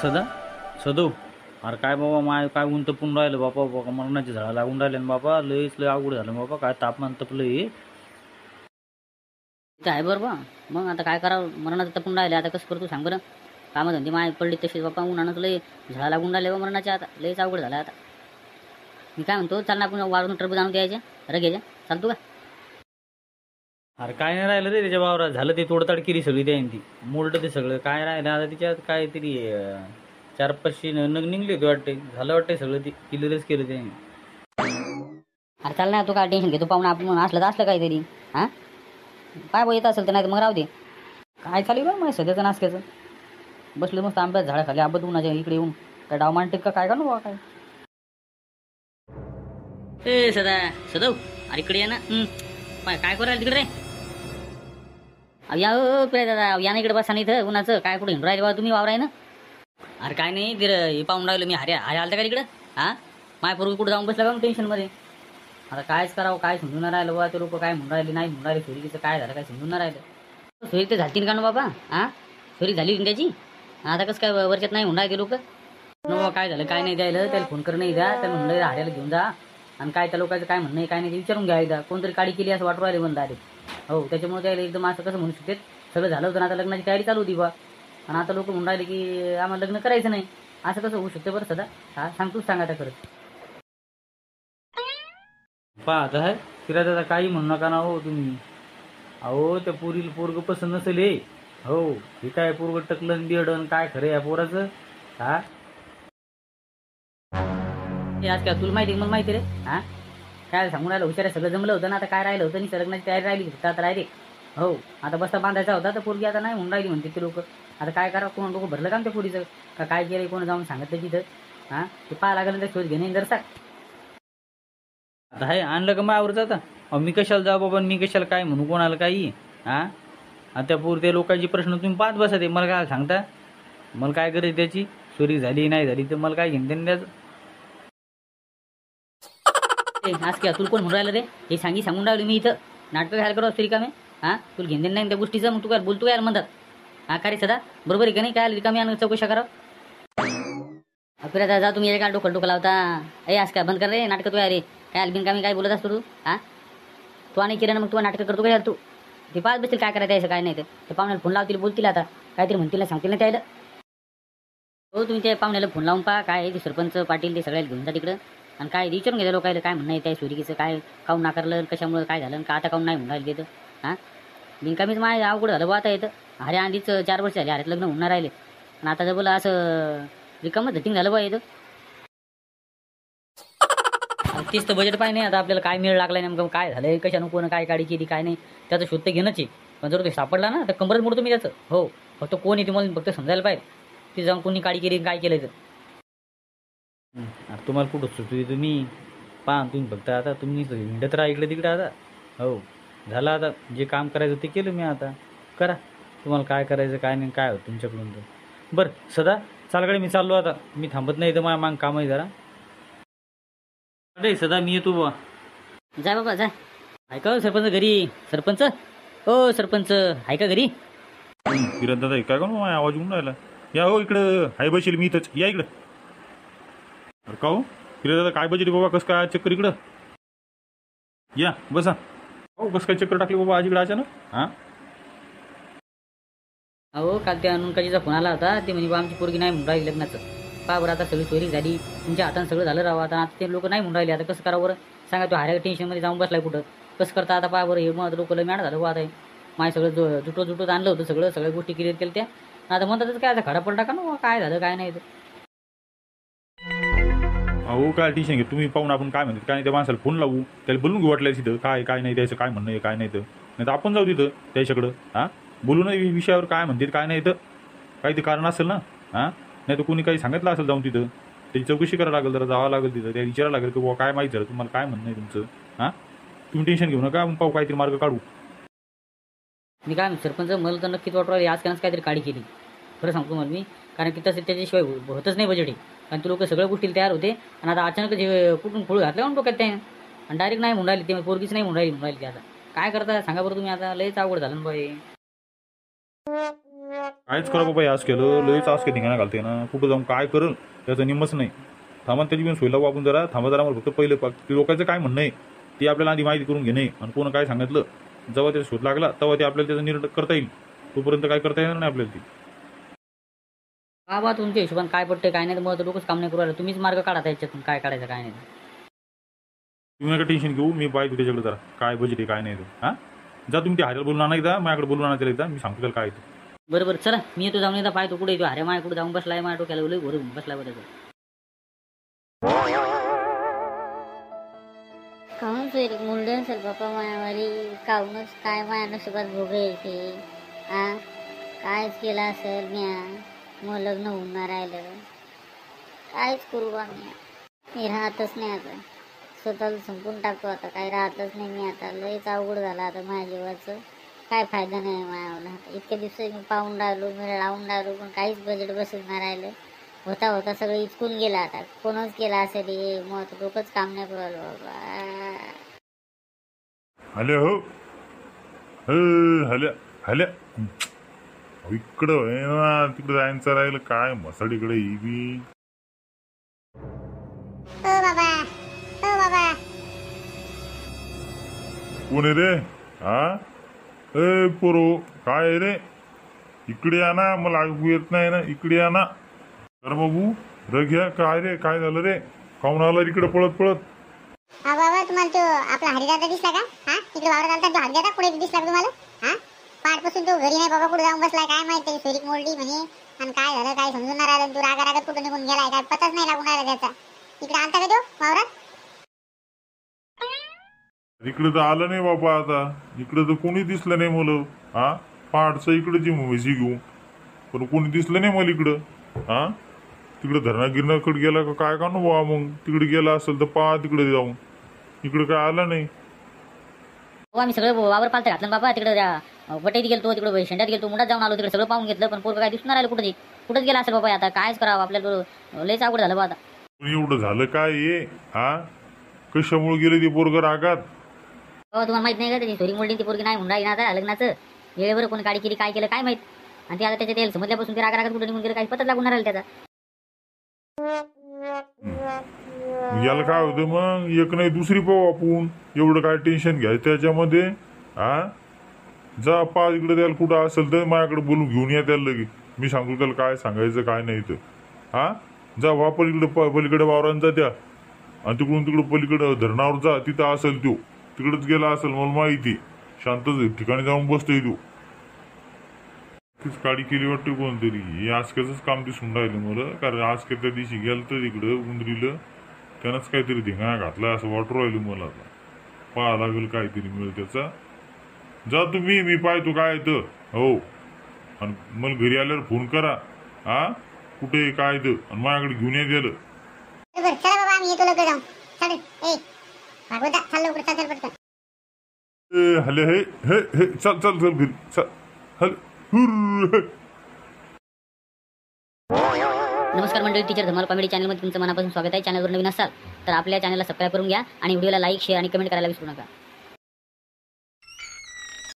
सदा सदो अरे काय बाबा माय काय ऊन तपून राहिलं बापा बाबा मरणाची झाडं लागून राहिले ना बाबा लयच लय अवघड झालं बाबा काय तापमान तपलं हे ते आहे बरोबर. मग आता काय करावं, मरणाचं तपून राहिले आता कसं करतो सांग बरं. कामं धंदे माय पडली तशीच बापा, उन्हानं लय झाडा लागून राहिले व मरणाच्या आता लयच अवघड झालं आता. मी काय म्हणतो चाल ना आपण वाळून टरबूज आणून द्यायच्या रग्याच्या, चालतो का? अरे काय नाही राहिलं रे त्याच्या वावरात झालं ते तोडताड केली सगळी त्याने ती मोडलं ते सगळं काय राहिलं आता तिच्यात काहीतरी 4-5 नग निघले होते वाटते झालं वाटते सगळं ते किल्लरच केलं त्याने. अरे चाल ना, तू काय टेन्शन घेतो पाहुणा, आपण असलं तर असलं काहीतरी. हां काय बघ येत असेल तर नाही तर मग राहू दे. काय चालू बरं मग सध्याचं नासक्याचं बसलं मस्त आंब्यात झाडा खाली आंबत उन्हाच्या इकडे येऊन काय डाव मांडते का काय का नो काय. ए सदा सदव अरे इकडे ये ना. काय करू तिकडे रे? या प्रिया दादा या ना इकडे बसा नाही इथं उन्हाचं काय कुठे हिंडू राहिले बाबा तुम्ही वावराय ना. अरे काय नाही तिर हे पाहून राहिलो मी. हरे आलता का तिकडं? हां माय पूर्वी कुठं जाऊन बसला का मग टेन्शनमध्ये. आता कायच करावं काय समजून नाही राहिलं बाबा. ते लोक काय म्हणून राहिले नाही म्हणून राहिले सोयरीचं काय झालं काय समजून नाही राहिलं. सोयरी ते झालती का ना बाबा? हां सोयरी झाली त्याची आता कसं काय वरच्यात नाही म्हणून राहिले लोक. बाबा काय झालं काय नाही द्यायला त्याला फोन कर नाही द्या त्याला म्हणलं हाड्याला घेऊन जा आणि काय त्या लोकांचं काय म्हणणं आहे काय नाही ते विचारून घ्या एकदा. कोणतरी काडी केली असं वाटू राहिले म्हणून डायरेक्ट. हो त्याच्यामुळे त्याला एकदम असं कसं म्हणू शकते सगळं झालं होतं ना आता लग्नाची तयारी चालू होती बा आणि आता लोक म्हणून राहिले की आम्हाला लग्न करायचं नाही. असं कसं होऊ शकते बरं सदा? हां सांग तूच सांगा त्या खरंच. पाहत आहे फिरायचं आता काही म्हणू नका ना हो तुम्ही. अहो त्या पोरीला पोरग पसंत नसेल हे. हो हे काय पोरग टकलं बिडन काय खरं या पोराचं. हा हे आज काय तुला माहिती मला माहिती रे. हां काय सांगून राहिलं हुशार सगळं जमलं होतं ना. आता काय राहिलं होतं नाही लग्नाची तयारी राहिली होती आता राहिले. हो आता बस्ता बांधायचा होता तर पोरगी आता नाही म्हणून राहिली म्हणते ते लोक. आता काय करावं कोण लोक भरलं का त्या पोरीचं का काय केलं कोण जाऊन सांगितलं तिथं. हां ते पाहा लागलं तर शोध घेणे जर सांग. आता हे आणलं का मायावरच आता. अहो मी कशाला जाऊ बाबा मी कशाला काय म्हणू कोणाला काही. हां आणि त्या पोर त्या लोकांची प्रश्न तुम्ही पाहत बसा ते मला काय सांगता. मला काय करायचं त्याची चोरी झाली नाही झाली तर मला काय घेणं द्यायचं. आज काय तुला कोण म्हणून राहिलं रे? हे सांगून राहिलो मी इथं नाटकं घ्यायला करू असतो रिकामे. हां तुला घेणं नाही त्या गोष्टीचं मग तू काय बोलतो यार म्हणतात. हां का रे सदा बरोबर आहे का नाही काय रिकामी आणि चौकशा करा. फिरायचा जा तुम्ही काय डोकं लावता. ए आज काय बंद कर रे नाटकं तू रे काय बिनकामी काय बोलत असतो तू. हां तू आणि केलं ना मग तू नाटकं करतो काय तू. ते पाच बसतील काय करायचं यायचं काय नाही ते पाहुण्याला फोन लावतील बोलतील आता काहीतरी म्हणतील ना सांगतील ना त्याला. हो तुम्ही त्या पाहुण्याला फोन लावून पहा काय ते सरपंच पाटील ते सगळ्याला घेऊन जा तिकडं आणि काय विचारून घ्या लोकायला काय म्हणणं आहे त्या सुरिकीचं काय काऊन नाकारलं कशामुळे काय झालं का आता काऊन नाही म्हणून राहिलं तिथं. हां बिनकामीच माय अवघड झालं बा आता येतं. अरे आधीच 4 वर्ष झाले अरे लग्न होणार राहिले आणि आता जर बोला असं रिकामं धटिंग झालं बा येतं. तीच तर बजेट पाहिजे नाही आता आपल्याला काय मेळ लागला नेमकं काय झालं कशानं कोण काय गाडी केली काय नाही त्याचं शोध तर घेणंच आहे. पण जर ते सापडला ना तर कंबरच मोडतो मी त्याचं. हो फक्त कोण आहे तुम्हाला फक्त समजायला पाहिजे ते जाऊन कोणी गाडी केली काय केलं तर. तुम्हाला कुठं सुचवी तुम्ही पहा तुम्ही फक्त आता तुम्ही हिंडत राहा इकडे तिकडे आता. हो झालं आता जे काम करायचं ते केलं मी आता करा तुम्हाला काय करायचं काय नाही काय होतं तुमच्याकडून तर. बरं सदा चालकडे मी चाललो आता मी थांबत नाही तर माझ्या माग काम आहे जरा. अरे सदा मी येतो बा. जा बाबा जा. ऐका सरपंच घरी सरपंच. हो सरपंच आहे का घरी? किरण दादा काय का माझा आवाज येऊन राहिला. या हो इकडं हाय बसेल मी इथंच या इकडं. अरे का हो किरण दादा काय बजेट बाबा कसं काय चक्कर इकडं या बसा. हो कसं काय चक्कर टाकली बाबा आज इकडं अचानक. हां अहो काल त्या अनुकाजीचा फोन आला होता ते म्हणजे आमची पोरगी नाही म्हणून राहिली लग्नाचं. पहा बरं आता सगळी चोरी झाली तुमच्या हातानं सगळं झालं राहा आता ते लोक नाही म्हणून राहिले आता कसं करावं बरं सांगा. तो हाऱ्या टेन्शनमध्ये जाऊन बसलाय कुठं कसं करता आता पहा बरं हे मग लोक मॅड झालं बा आता माय सगळं जुटत आणलं होतं सगळ्या गोष्टी क्लिअर केल्या त्या आता म्हणतातच काय आता खडा पडला का ना काय झालं काय नाही तर. अहो काय टेन्शन घे तुम्ही पाहून आपण काय म्हणतात काय नाही त्या माणसाला फोन लावू त्याला बोलून घेऊ वाटलं तिथं काय काय नाही त्याचं काय म्हणणं आहे काय नाही तर नाही तर आपण जाऊ तिथं त्याच्याकडं. हां बोलू नाही विषयावर काय म्हणतात काय नाही तर काही ते कारण असेल ना. हां नाही तर कोणी काही सांगितलं असेल जाऊन तिथं त्याची चौकशी करायला लागेल जरा जावं लागेल तिथं त्या विचारायला लागेल की बाबा काय माहिती झालं तुम्हाला काय म्हणणं आहे तुमचं. हां तुम्ही टेन्शन घेऊ नका आपण पाहू काहीतरी मार्ग काढू. मी काय सरपंच मला तर नक्कीच वाटू राहिले आज काहीतरी काढी केली खरं सांगतो मला मी. कारण की तसं त्याच्याशिवाय होतच नाही बजेट. कारण ते लोक सगळ्या गोष्टी तयार होते आणि आता अचानक जे कुठून फुळ घातलं म्हणून डोक्यात त्याने आणि डायरेक्ट नाही म्हणून राहिली ते पोरगीच नाही म्हणून राहिली ते आता काय करता सांगा बरं तुम्ही आता लयच अवघड झालं ना बाई. कायच करा बाबा आज केलं लयच आज काही धिंगाणा घालते ना कुठं जाऊन काय करेल त्याचं निम्मच नाही. थांबा त्याची पण सोय लावू आपण जरा थांबा जरा मला फक्त पहिले ते लोकांचं काय म्हणणं आहे ते आपल्याला आधी माहिती करून घेणे आणि कोण काय सांगितलं जेव्हा त्याचा शोध लागला तेव्हा ते आपल्याला त्याचा निर्णय करता येईल. तोपर्यंत काय करता येणार नाही आपल्याला ती. बाबा तुमच्या हिशोबाने काय पडते काय नाही तर मग डोकंच काम नाही करू राहिलं. तुम्हीच मार्ग काढा त्याच्यातून काय काढायचं काय नाही. तुम्ही नका टेन्शन घेऊ मी पाहिजे त्याच्याकडे जरा काय बजेट आहे काय नाही ते. हां जा तुम्ही ते हऱ्याला बोलून आणा एकदा माझ्याकडे बोलून आणा त्याला एकदा मी सांगतो त्याला काय आहे ते. बरोबर चला मी येतो जाऊन एकदा पाहतो कुठे येतो. अरे माझ्या कुठे जाऊन बसलाय माझ्या डोक्याला उलय भरून बसलाय बरं. काहून चोरी मुलडे असेल बापा मायावारी काहूनच काय माया नशिबात भोगे येते. कायच केलं असेल म्या मग लग्न होऊन राहिलं कायच करू बा मी राहतच नाही आता स्वतःला संपून टाकतो आता काही राहतच नाही मी आता लयच अवघड झालं आता माझ्या जीवाचं काय फायदा नाही मायावला. इतक्या दिवस मी पाहून राहिलो मी लावून राहिलो पण काहीच बजेट बसून नाही राहिलं. होता होता सगळं इचकून गेला आता कोणच केला असेल हे मग डोकंच काम नाही करू राहिलो बाबा. हल्या हो हल्या हल्या इकडं आहे ना तिकडं जायचं राहिलं काय मसाडीकडे ही बी. ओ बाबा ओ बाबा कोण आहे रे हा ए पोरो काय आहे रे इकडे या ना मला ऐकू येत नाही ना इकडे या ना. तर बाबू रघ्या काय रे काय झालं रे काऊन आला इकडे पळत पळत. हा बाबा तुम्हाला तो आपला हरिदादा दिसला का. तिकडे वावरात आलता तो हरिदादा पुढे दिसला का तुम्हाला. पाठपासून तो घरी नाही बाबा कुठे जाऊन बसलाय काय माहिती सोरीक मोडली म्हणे आणि काय झालं काय समजून नाही राहिलं. तू रागा रागात कुठं निघून गेलाय काय पताच नाही लागून राहिला त्याचा. इकडे आलता का तो वावरात. इकडे तर आलं नाही बाबा आता इकडे तर कोणी दिसलं नाही मला. पाठचं इकडे म्हशी घेऊ पण कोणी दिसलं नाही मला इकडं. तिकडे धरणा गिरणाकडे गेला का काय का नो बाबा मग तिकडे गेला असेल तर पहा तिकडे जाऊन इकडे काय आला नाही. आम्ही सगळं वावर पालतं घातलं बाबा तिकडे वटेत गेलो तिकडे शेंड्यात गेलो मुडात जाऊन आलो तिकडे सगळं पाहून घेतलं पण पोरं काय दिसणार राहिलं कुठे कुठंच गेला असेल बाबा. आता कायच करावं आपल्याला लयच अवघड झालं बाबा. आता एवढं झालं काय ये कशामुळे गेले ते पोरग रागात. तुम्हाला माहित नाही का त्याची सोरी मोडली ती पोरगी नाही म्हणून राहिली ना आता लग्नाचं वेळेवर कोणी गाडी केली काय केलं काय माहित. आणि ते आता त्याच्या तेल समजल्यापासून ते रागात कुठे निघून गेलं काही पतच लागून राहिलं त्याचा. याला काय होतं मग एक नाही दुसरी पाहू आपण एवढं काय टेन्शन घ्यायचं त्याच्यामध्ये. जा पा इकडे त्याला कुठं असेल तर माझ्याकडे बोलून घेऊन या त्याला लगे मी सांगतो त्याला काय सांगायचं काय नाही तर. जा वापर इकडे पलीकडे वावरांचा त्या आणि तिकडून तिकडे पलीकडे धरणावर जा तिथं असेल तो तिकडेच गेला असेल मला माहिती. शांतच ठिकाणी जाऊन बसतोय तो. तीच गाडी केली वाटते कोणतरी हे आजक्याच काम दिसून राहिलं मला कारण आजक्या त्या दिवशी गेलं तर तिकडं उंदरीला त्यानंच काहीतरी धिंगाणा घातला असं वाटू राहिलं मला. आता पाहा लागेल काहीतरी मिळेल त्याचा. जा तुम्ही मी पाहतो काय तर हो आणि मला घरी आल्यावर फोन करा कुठे काय तर आणि माझ्याकडे घेऊन या गेलं. बरोबर चला बाबा आम्ही येतो लवकर जाऊन. चालेल ए भागवता चाल लवकर चाल पटकन. हले हे हे हे चल चल चल घरी चल हल हुर्र. नमस्कार मंडळी टीचर धमाल कॉमेडी चॅनलमध्ये तुमचं मनापासून स्वागत आहे. चॅनलवर नवीन असाल तर आपल्या चॅनलला सबस्क्राईब करून घ्या आणि व्हिडिओला लाईक शेअर आणि कमेंट करायला विसरू नका.